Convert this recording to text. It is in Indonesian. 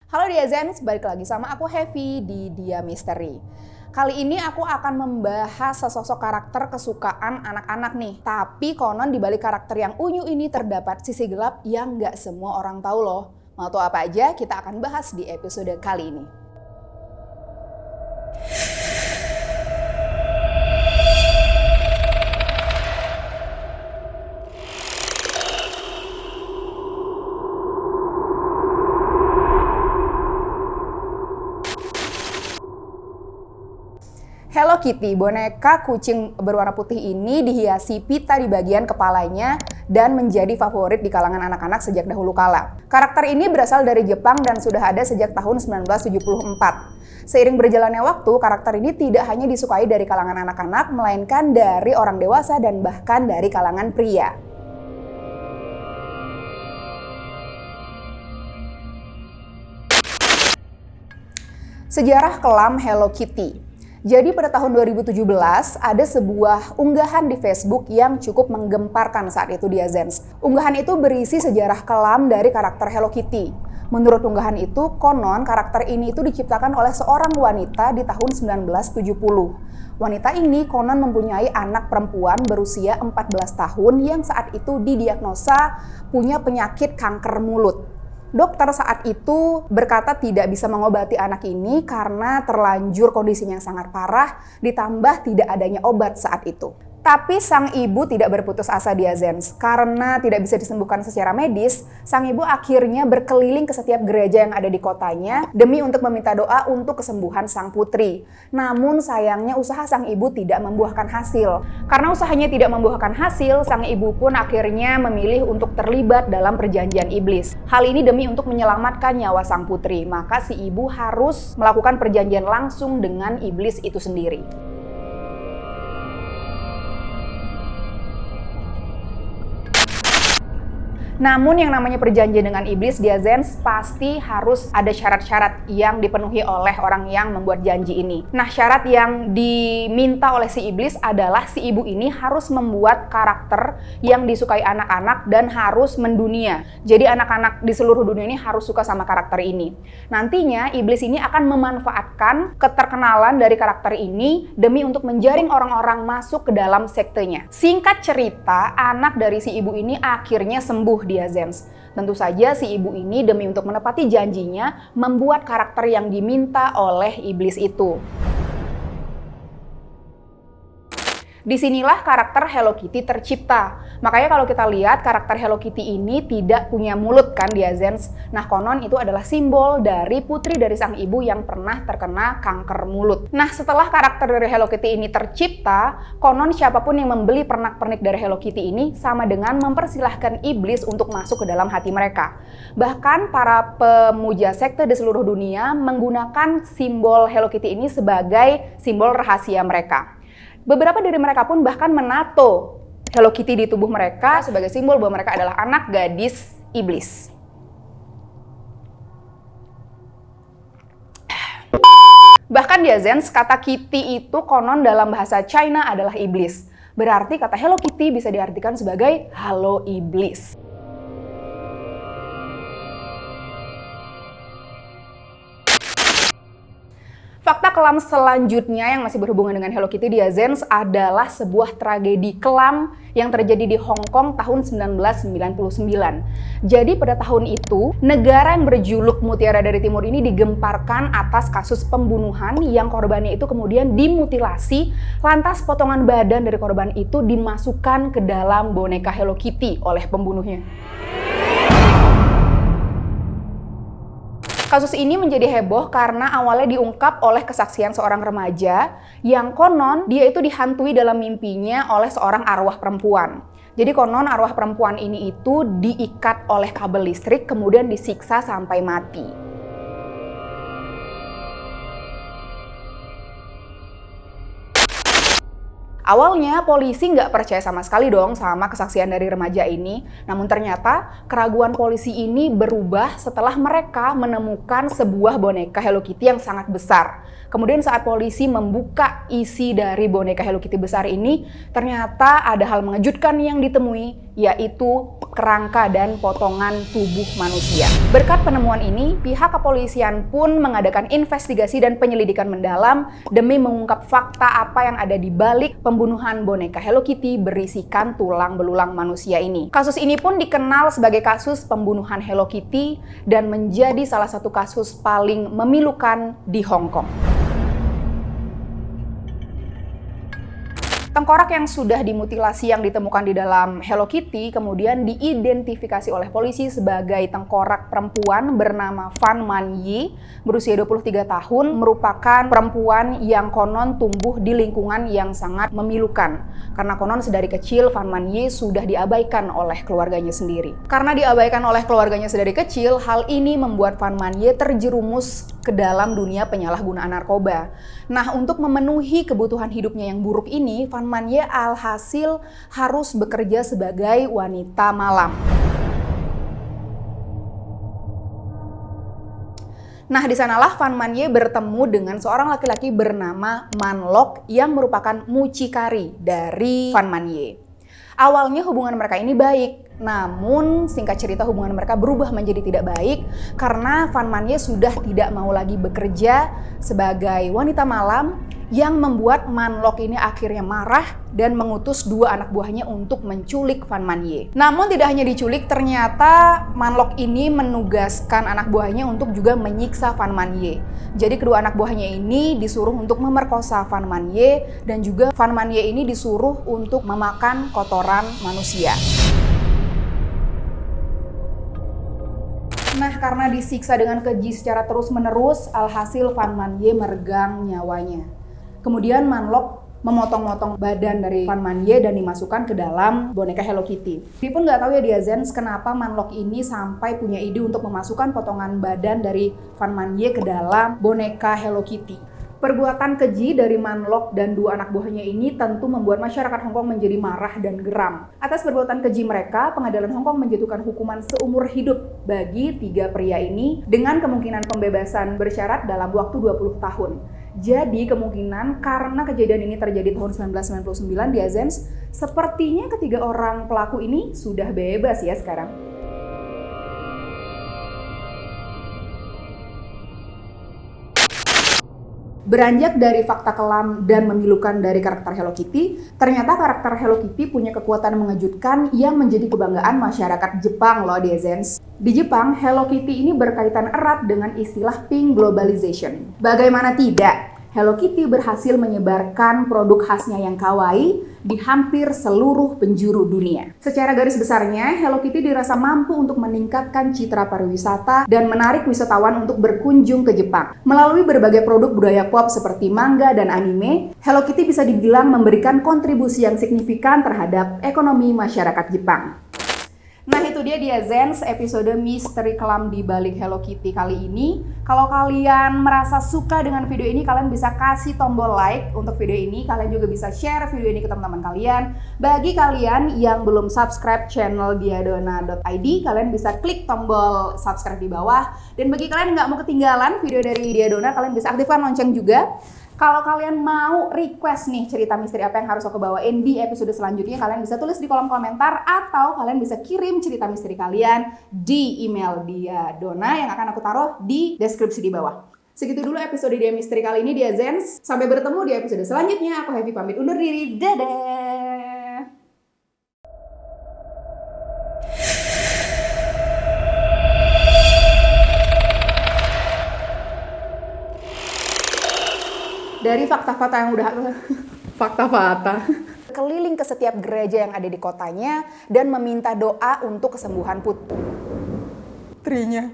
Halo Diazens, balik lagi sama aku Heavy di Dia Misteri. Kali ini aku akan membahas sesosok karakter kesukaan anak-anak nih. Tapi konon di balik karakter yang unyu ini terdapat sisi gelap yang nggak semua orang tahu loh. Mau tahu apa aja? Kita akan bahas di episode kali ini. Hello Kitty, boneka kucing berwarna putih ini dihiasi pita di bagian kepalanya dan menjadi favorit di kalangan anak-anak sejak dahulu kala. Karakter ini berasal dari Jepang dan sudah ada sejak tahun 1974. Seiring berjalannya waktu, karakter ini tidak hanya disukai dari kalangan anak-anak, melainkan dari orang dewasa dan bahkan dari kalangan pria. Sejarah kelam Hello Kitty. Jadi pada tahun 2017 ada sebuah unggahan di Facebook yang cukup menggemparkan saat itu Diazens. Unggahan itu berisi sejarah kelam dari karakter Hello Kitty. Menurut unggahan itu, konon karakter ini itu diciptakan oleh seorang wanita di tahun 1970. Wanita ini konon mempunyai anak perempuan berusia 14 tahun yang saat itu didiagnosa punya penyakit kanker mulut. Dokter saat itu berkata tidak bisa mengobati anak ini karena terlanjur kondisinya yang sangat parah, ditambah tidak adanya obat saat itu. Tapi sang ibu tidak berputus asa Diazens. Karena tidak bisa disembuhkan secara medis, sang ibu akhirnya berkeliling ke setiap gereja yang ada di kotanya demi untuk meminta doa untuk kesembuhan sang putri. Namun sayangnya usaha sang ibu tidak membuahkan hasil. Karena usahanya tidak membuahkan hasil, sang ibu pun akhirnya memilih untuk terlibat dalam perjanjian iblis. Hal ini demi untuk menyelamatkan nyawa sang putri. Maka si ibu harus melakukan perjanjian langsung dengan iblis itu sendiri. Namun yang namanya perjanjian dengan iblis Diazens pasti harus ada syarat-syarat yang dipenuhi oleh orang yang membuat janji ini. Nah, syarat yang diminta oleh si iblis adalah si ibu ini harus membuat karakter yang disukai anak-anak dan harus mendunia. Jadi anak-anak di seluruh dunia ini harus suka sama karakter ini. Nantinya iblis ini akan memanfaatkan keterkenalan dari karakter ini demi untuk menjaring orang-orang masuk ke dalam sektenya. Singkat cerita, anak dari si ibu ini akhirnya sembuh Diazens. Tentu saja si ibu ini demi untuk menepati janjinya membuat karakter yang diminta oleh iblis itu. Disinilah karakter Hello Kitty tercipta. Makanya kalau kita lihat karakter Hello Kitty ini tidak punya mulut kan Diazens. Nah konon itu adalah simbol dari putri dari sang ibu yang pernah terkena kanker mulut. Nah setelah karakter dari Hello Kitty ini tercipta, konon siapapun yang membeli pernak-pernik dari Hello Kitty ini sama dengan mempersilahkan iblis untuk masuk ke dalam hati mereka. Bahkan para pemuja sekte di seluruh dunia menggunakan simbol Hello Kitty ini sebagai simbol rahasia mereka. Beberapa dari mereka pun bahkan menato Hello Kitty di tubuh mereka sebagai simbol bahwa mereka adalah anak gadis iblis. Bahkan Diazens, kata Kitty itu konon dalam bahasa China adalah iblis. Berarti kata Hello Kitty bisa diartikan sebagai halo iblis. Fakta kelam selanjutnya yang masih berhubungan dengan Hello Kitty Diazens adalah sebuah tragedi kelam yang terjadi di Hong Kong tahun 1999. Jadi pada tahun itu, negara yang berjuluk Mutiara dari Timur ini digemparkan atas kasus pembunuhan yang korbannya itu kemudian dimutilasi, lantas potongan badan dari korban itu dimasukkan ke dalam boneka Hello Kitty oleh pembunuhnya. Kasus ini menjadi heboh karena awalnya diungkap oleh kesaksian seorang remaja yang konon dia itu dihantui dalam mimpinya oleh seorang arwah perempuan. Jadi konon arwah perempuan ini itu diikat oleh kabel listrik kemudian disiksa sampai mati. Awalnya polisi nggak percaya sama sekali dong sama kesaksian dari remaja ini. Namun ternyata keraguan polisi ini berubah setelah mereka menemukan sebuah boneka Hello Kitty yang sangat besar. Kemudian saat polisi membuka isi dari boneka Hello Kitty besar ini, ternyata ada hal mengejutkan yang ditemui, yaitu kerangka dan potongan tubuh manusia. Berkat penemuan ini, pihak kepolisian pun mengadakan investigasi dan penyelidikan mendalam demi mengungkap fakta apa yang ada di balik pembunuhan boneka Hello Kitty berisikan tulang belulang manusia ini. Kasus ini pun dikenal sebagai kasus pembunuhan Hello Kitty dan menjadi salah satu kasus paling memilukan di Hong Kong. Tengkorak yang sudah dimutilasi yang ditemukan di dalam Hello Kitty kemudian diidentifikasi oleh polisi sebagai tengkorak perempuan bernama Fan Man Yi, berusia 23 tahun, merupakan perempuan yang konon tumbuh di lingkungan yang sangat memilukan. Karena konon sedari kecil Fan Man Yi sudah diabaikan oleh keluarganya sendiri. Karena diabaikan oleh keluarganya sedari kecil, hal ini membuat Fan Man Yi terjerumus ke dalam dunia penyalahgunaan narkoba. Nah, untuk memenuhi kebutuhan hidupnya yang buruk ini, Fan Man Yi alhasil harus bekerja sebagai wanita malam. Nah, di sanalah Fan Man Yi bertemu dengan seorang laki-laki bernama Man Lok yang merupakan mucikari dari Fan Man Yi. Awalnya hubungan mereka ini baik, namun singkat cerita hubungan mereka berubah menjadi tidak baik karena Fan Man Yi sudah tidak mau lagi bekerja sebagai wanita malam, yang membuat Man Lok ini akhirnya marah dan mengutus dua anak buahnya untuk menculik Fan Man Yi. Namun tidak hanya diculik, ternyata Man Lok ini menugaskan anak buahnya untuk juga menyiksa Fan Man Yi. Jadi kedua anak buahnya ini disuruh untuk memerkosa Fan Man Yi dan juga Fan Man Yi ini disuruh untuk memakan kotoran manusia. Nah, karena disiksa dengan keji secara terus-menerus, alhasil Fan Man Yi meregang nyawanya. Kemudian Man Lok memotong-motong badan dari Fan Man Yi dan dimasukkan ke dalam boneka Hello Kitty. Dia pun nggak tahu ya dia Zens kenapa Man Lok ini sampai punya ide untuk memasukkan potongan badan dari Fan Man Yi ke dalam boneka Hello Kitty. Perbuatan keji dari Man Lok dan dua anak buahnya ini tentu membuat masyarakat Hong Kong menjadi marah dan geram. Atas perbuatan keji mereka, pengadilan Hong Kong menjatuhkan hukuman seumur hidup bagi tiga pria ini dengan kemungkinan pembebasan bersyarat dalam waktu 20 tahun. Jadi kemungkinan karena kejadian ini terjadi tahun 1999 di Azens, sepertinya ketiga orang pelaku ini sudah bebas ya sekarang. Beranjak dari fakta kelam dan memilukan dari karakter Hello Kitty, ternyata karakter Hello Kitty punya kekuatan mengejutkan yang menjadi kebanggaan masyarakat Jepang loh di Azens. Di Jepang, Hello Kitty ini berkaitan erat dengan istilah pink globalization. Bagaimana tidak? Hello Kitty berhasil menyebarkan produk khasnya yang kawaii di hampir seluruh penjuru dunia. Secara garis besarnya, Hello Kitty dirasa mampu untuk meningkatkan citra pariwisata dan menarik wisatawan untuk berkunjung ke Jepang. Melalui berbagai produk budaya pop seperti manga dan anime, Hello Kitty bisa dibilang memberikan kontribusi yang signifikan terhadap ekonomi masyarakat Jepang. Nah, itu dia Zens episode misteri kelam di balik Hello Kitty kali ini. Kalau kalian merasa suka dengan video ini, kalian bisa kasih tombol like untuk video ini. Kalian juga bisa share video ini ke teman-teman kalian. Bagi kalian yang belum subscribe channel diadona.id, kalian bisa klik tombol subscribe di bawah. Dan bagi kalian yang nggak mau ketinggalan video dari Diadona, kalian bisa aktifkan lonceng juga. Kalau kalian mau request nih cerita misteri apa yang harus aku bawain di episode selanjutnya, kalian bisa tulis di kolom komentar atau kalian bisa kirim cerita misteri kalian di email Diadona yang akan aku taruh di deskripsi di bawah. Segitu dulu episode Dia Misteri kali ini Dia Zens. Sampai bertemu di episode selanjutnya. Aku Happy pamit undur diri. Dadah! Dari fakta-fakta yang udah fakta-fakta keliling ke setiap gereja yang ada di kotanya dan meminta doa untuk kesembuhan putrinya.